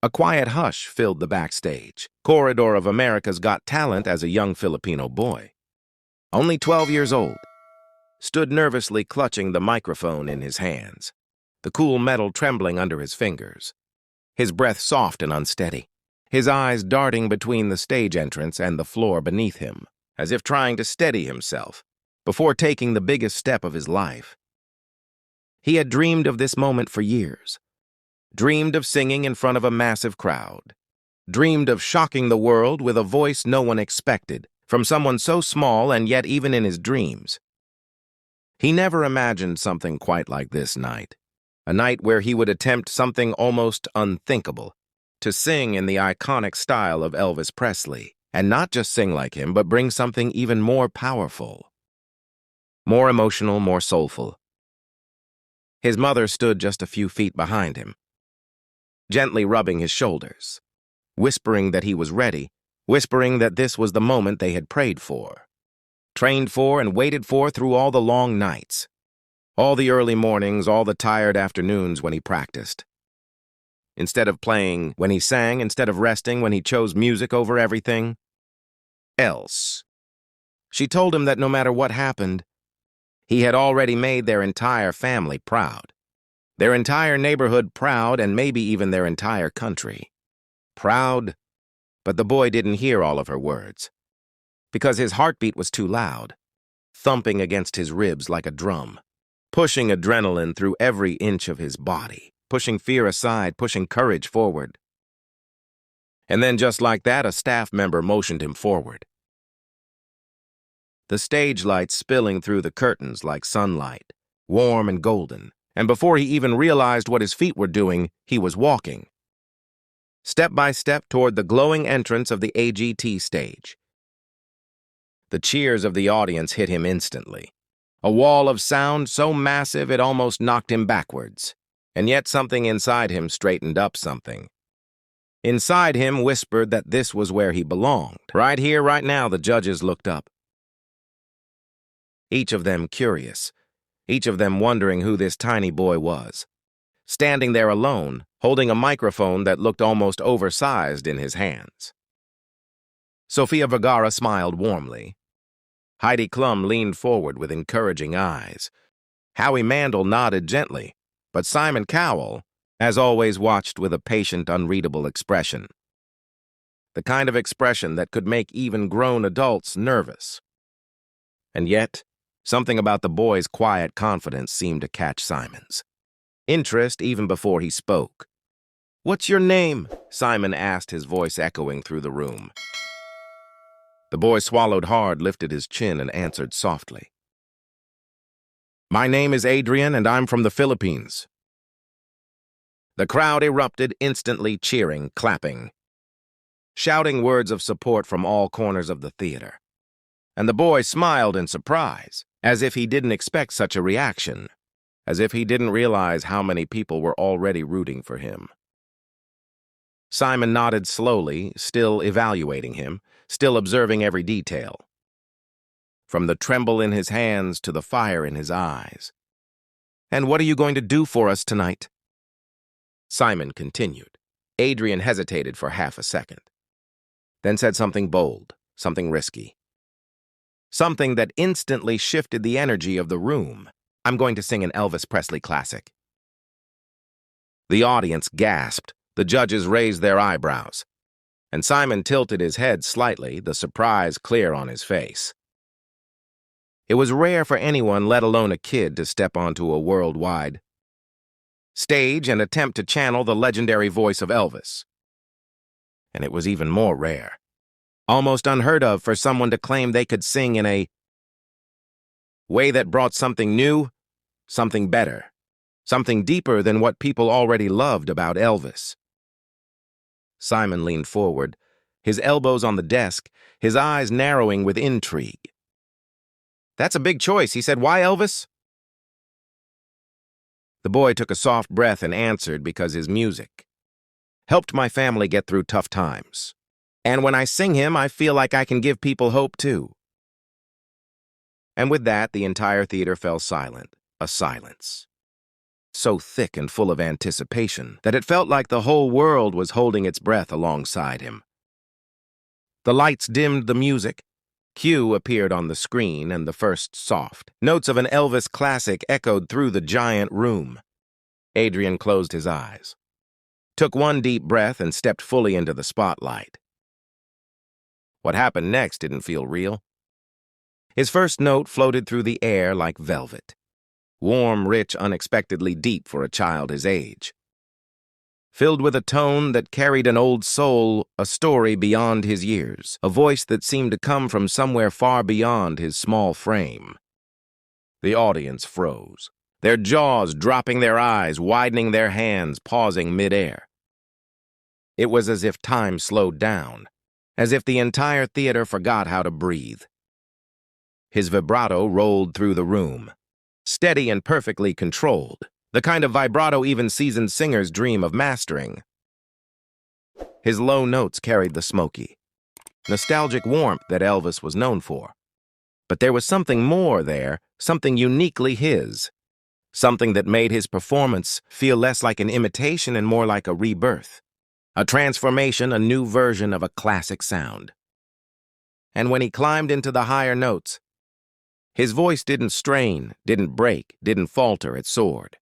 A quiet hush filled the backstage corridor of America's Got Talent as a young Filipino boy, only 12 years old, stood nervously clutching the microphone in his hands, the cool metal trembling under his fingers, his breath soft and unsteady, his eyes darting between the stage entrance and the floor beneath him, as if trying to steady himself before taking the biggest step of his life. He had dreamed of this moment for years, dreamed of singing in front of a massive crowd, dreamed of shocking the world with a voice no one expected, from someone so small and yet even in his dreams. He never imagined something quite like this night, a night where he would attempt something almost unthinkable, to sing in the iconic style of Elvis Presley, and not just sing like him, but bring something even more powerful, more emotional, more soulful. His mother stood just a few feet behind him, gently rubbing his shoulders, whispering that he was ready, whispering that this was the moment they had prayed for, trained for, and waited for through all the long nights, all the early mornings, all the tired afternoons when he practiced. Instead of playing, when he sang, instead of resting, when he chose music over everything else. She told him that no matter what happened, he had already made their entire family proud. Their entire neighborhood proud, and maybe even their entire country. Proud, but the boy didn't hear all of her words, because his heartbeat was too loud, thumping against his ribs like a drum, pushing adrenaline through every inch of his body, pushing fear aside, pushing courage forward. And then just like that, a staff member motioned him forward. The stage lights spilling through the curtains like sunlight, warm and golden. And before he even realized what his feet were doing, he was walking, step by step toward the glowing entrance of the AGT stage. The cheers of the audience hit him instantly, a wall of sound so massive it almost knocked him backwards. And yet something inside him straightened up something. Inside him whispered that this was where he belonged. Right here, right now, the judges looked up, each of them curious, each of them wondering who this tiny boy was, standing there alone, holding a microphone that looked almost oversized in his hands. Sofia Vergara smiled warmly. Heidi Klum leaned forward with encouraging eyes. Howie Mandel nodded gently, but Simon Cowell, as always, watched with a patient, unreadable expression. The kind of expression that could make even grown adults nervous. And yet, something about the boy's quiet confidence seemed to catch Simon's interest even before he spoke. "What's your name?" Simon asked, his voice echoing through the room. The boy swallowed hard, lifted his chin, and answered softly. "My name is Adrian, and I'm from the Philippines." The crowd erupted, instantly cheering, clapping, shouting words of support from all corners of the theater. And the boy smiled in surprise, as if he didn't expect such a reaction, as if he didn't realize how many people were already rooting for him. Simon nodded slowly, still evaluating him, still observing every detail, from the tremble in his hands to the fire in his eyes. "And what are you going to do for us tonight?" Simon continued. Adrian hesitated for half a second, then said something bold, something risky. Something that instantly shifted the energy of the room. "I'm going to sing an Elvis Presley classic." The audience gasped, the judges raised their eyebrows, and Simon tilted his head slightly, the surprise clear on his face. It was rare for anyone, let alone a kid, to step onto a worldwide stage and attempt to channel the legendary voice of Elvis. And it was even more rare, almost unheard of, for someone to claim they could sing in a way that brought something new, something better, something deeper than what people already loved about Elvis. Simon leaned forward, his elbows on the desk, his eyes narrowing with intrigue. "That's a big choice," he said. "Why Elvis?" The boy took a soft breath and answered, "Because his music helped my family get through tough times. And when I sing him, I feel like I can give people hope too." And with that, the entire theater fell silent, a silence. so thick and full of anticipation that it felt like the whole world was holding its breath alongside him. The lights dimmed the music. Cue appeared on the screen, and the first soft notes of an Elvis classic echoed through the giant room. Adrian closed his eyes, took one deep breath, and stepped fully into the spotlight. What happened next didn't feel real. His first note floated through the air like velvet. Warm, rich, unexpectedly deep for a child his age. Filled with a tone that carried an old soul, a story beyond his years, a voice that seemed to come from somewhere far beyond his small frame. The audience froze, their jaws dropping, their eyes widening, their hands pausing midair. It was as if time slowed down, as if the entire theater forgot how to breathe. His vibrato rolled through the room, steady and perfectly controlled, the kind of vibrato even seasoned singers dream of mastering. His low notes carried the smoky, nostalgic warmth that Elvis was known for. But there was something more there, something uniquely his, something that made his performance feel less like an imitation and more like a rebirth, a transformation, a new version of a classic sound. And when he climbed into the higher notes, his voice didn't strain, didn't break, didn't falter, it soared.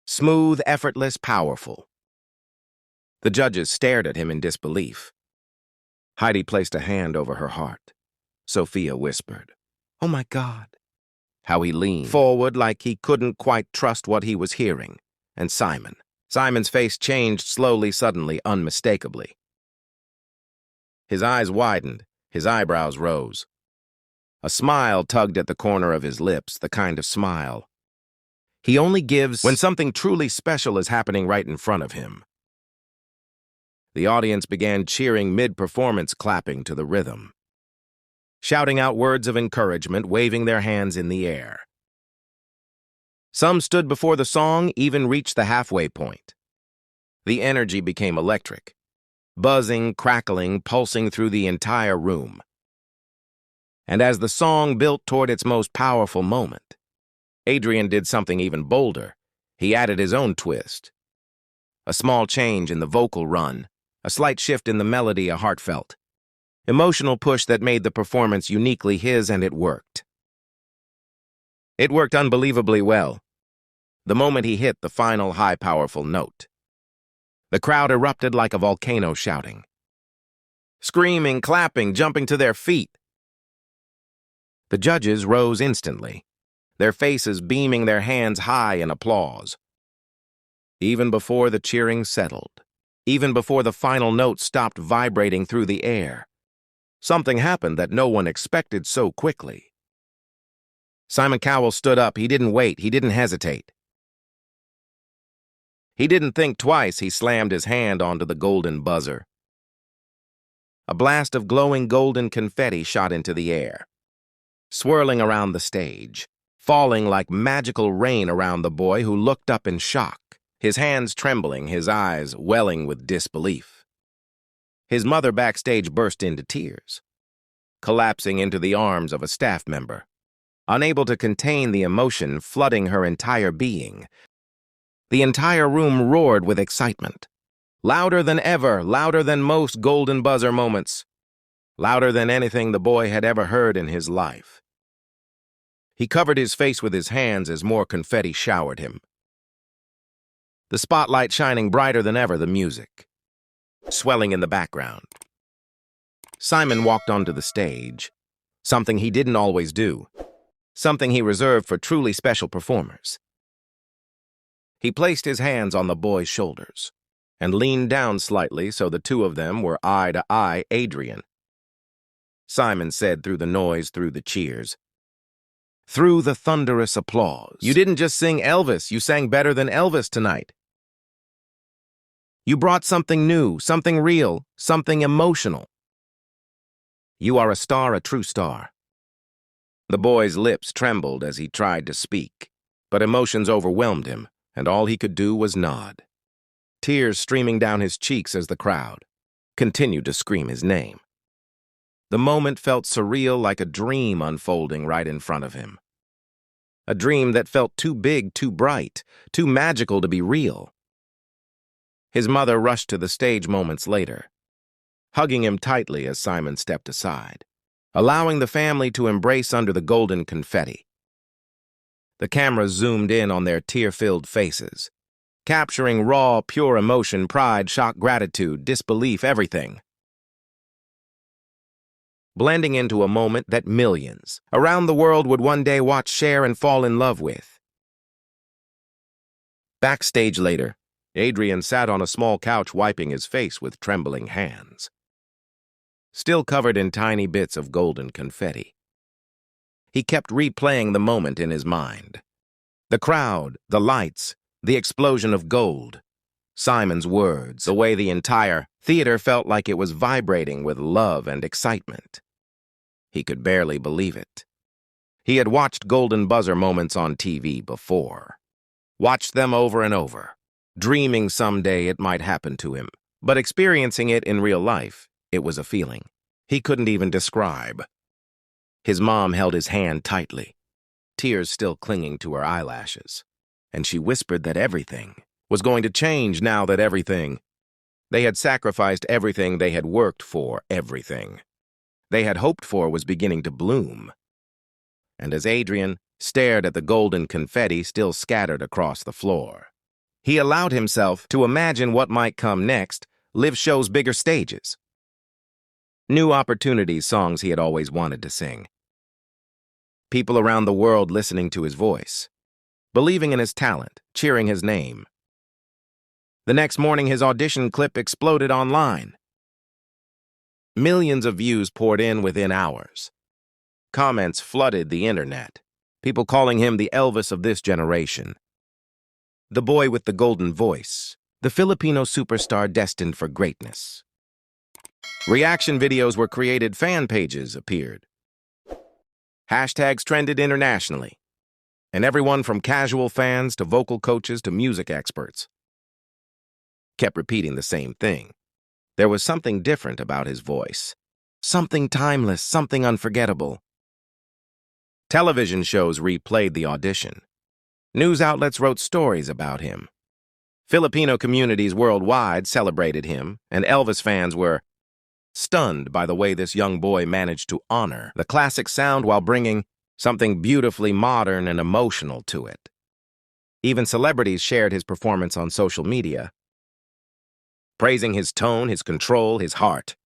Smooth, effortless, powerful. The judges stared at him in disbelief. Heidi placed a hand over her heart. Sophia whispered, "Oh my God." How he leaned forward like he couldn't quite trust what he was hearing. And Simon's face changed slowly, suddenly, unmistakably. His eyes widened, his eyebrows rose. A smile tugged at the corner of his lips, the kind of smile he only gives when something truly special is happening right in front of him. The audience began cheering mid-performance, clapping to the rhythm, shouting out words of encouragement, waving their hands in the air. Some stood before the song, even reached the halfway point. The energy became electric, buzzing, crackling, pulsing through the entire room. And as the song built toward its most powerful moment, Adrian did something even bolder. He added his own twist. A small change in the vocal run, a slight shift in the melody, a heartfelt, emotional push that made the performance uniquely his, and it worked. It worked unbelievably well. The moment he hit the final high, powerful note, the crowd erupted like a volcano, shouting, screaming, clapping, jumping to their feet. The judges rose instantly, their faces beaming, their hands high in applause. Even before the cheering settled, even before the final note stopped vibrating through the air, something happened that no one expected so quickly. Simon Cowell stood up. He didn't wait. He didn't hesitate. He didn't think twice. He slammed his hand onto the golden buzzer. A blast of glowing golden confetti shot into the air, swirling around the stage, falling like magical rain around the boy, who looked up in shock, his hands trembling, his eyes welling with disbelief. His mother backstage burst into tears, collapsing into the arms of a staff member, unable to contain the emotion flooding her entire being. The entire room roared with excitement, louder than ever, louder than most golden buzzer moments, louder than anything the boy had ever heard in his life. He covered his face with his hands as more confetti showered him. The spotlight shining brighter than ever, the music swelling in the background. Simon walked onto the stage, something he didn't always do, something he reserved for truly special performers. He placed his hands on the boy's shoulders and leaned down slightly so the two of them were eye to eye. "Adrian," Simon said through the noise, through the cheers, through the thunderous applause, "you didn't just sing Elvis, you sang better than Elvis tonight. You brought something new, something real, something emotional. You are a star, a true star." The boy's lips trembled as he tried to speak, but emotions overwhelmed him, and all he could do was nod, tears streaming down his cheeks as the crowd continued to scream his name. The moment felt surreal, like a dream unfolding right in front of him. a dream that felt too big, too bright, too magical to be real. His mother rushed to the stage moments later, hugging him tightly as Simon stepped aside, allowing the family to embrace under the golden confetti. The camera zoomed in on their tear-filled faces, capturing raw, pure emotion, pride, shock, gratitude, disbelief, everything, blending into a moment that millions around the world would one day watch, share, and fall in love with. Backstage later, Adrian sat on a small couch wiping his face with trembling hands, still covered in tiny bits of golden confetti. He kept replaying the moment in his mind. The crowd, the lights, the explosion of gold, Simon's words, the way the entire theater felt like it was vibrating with love and excitement. He could barely believe it. He had watched golden buzzer moments on TV before, watched them over and over, dreaming someday it might happen to him, but experiencing it in real life, it was a feeling he couldn't even describe. His mom held his hand tightly, tears still clinging to her eyelashes, and she whispered that everything was going to change now that everything. They had sacrificed everything they had worked for, everything they had hoped for was beginning to bloom. And as Adrian stared at the golden confetti still scattered across the floor, he allowed himself to imagine what might come next, live shows, bigger stages, new opportunities, songs he had always wanted to sing. People around the world listening to his voice, believing in his talent, cheering his name. The next morning, his audition clip exploded online. Millions of views poured in within hours. Comments flooded the internet, people calling him the Elvis of this generation, the boy with the golden voice, the Filipino superstar destined for greatness. Reaction videos were created, fan pages appeared. Hashtags trended internationally, and everyone from casual fans to vocal coaches to music experts kept repeating the same thing. There was something different about his voice, something timeless, something unforgettable. Television shows replayed the audition. News outlets wrote stories about him. Filipino communities worldwide celebrated him, and Elvis fans were stunned by the way this young boy managed to honor the classic sound while bringing something beautifully modern and emotional to it. Even celebrities shared his performance on social media, praising his tone, his control, his heart,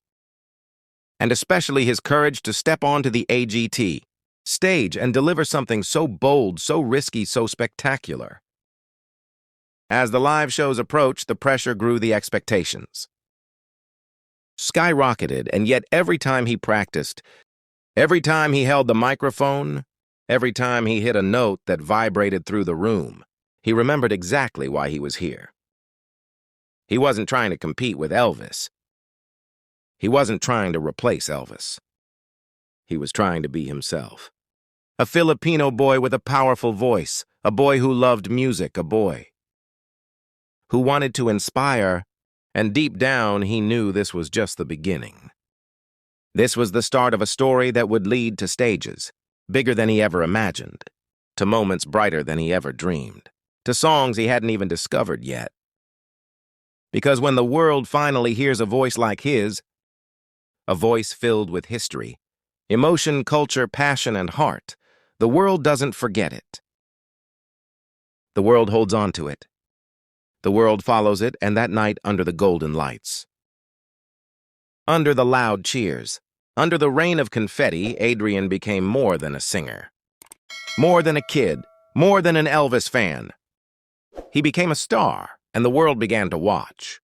and especially his courage to step onto the AGT stage and deliver something so bold, so risky, so spectacular. As the live shows approached, the pressure grew, the expectations skyrocketed, and yet every time he practiced, every time he held the microphone, every time he hit a note that vibrated through the room, he remembered exactly why he was here. He wasn't trying to compete with Elvis. He wasn't trying to replace Elvis. He was trying to be himself. A Filipino boy with a powerful voice, a boy who loved music, a boy who wanted to inspire, and deep down he knew this was just the beginning. This was the start of a story that would lead to stages bigger than he ever imagined, to moments brighter than he ever dreamed, to songs he hadn't even discovered yet. Because when the world finally hears a voice like his, a voice filled with history, emotion, culture, passion, and heart, the world doesn't forget it. The world holds on to it. The world follows it, and that night under the golden lights, under the loud cheers, under the rain of confetti, Adrian became more than a singer, more than a kid, more than an Elvis fan. He became a star, and the world began to watch.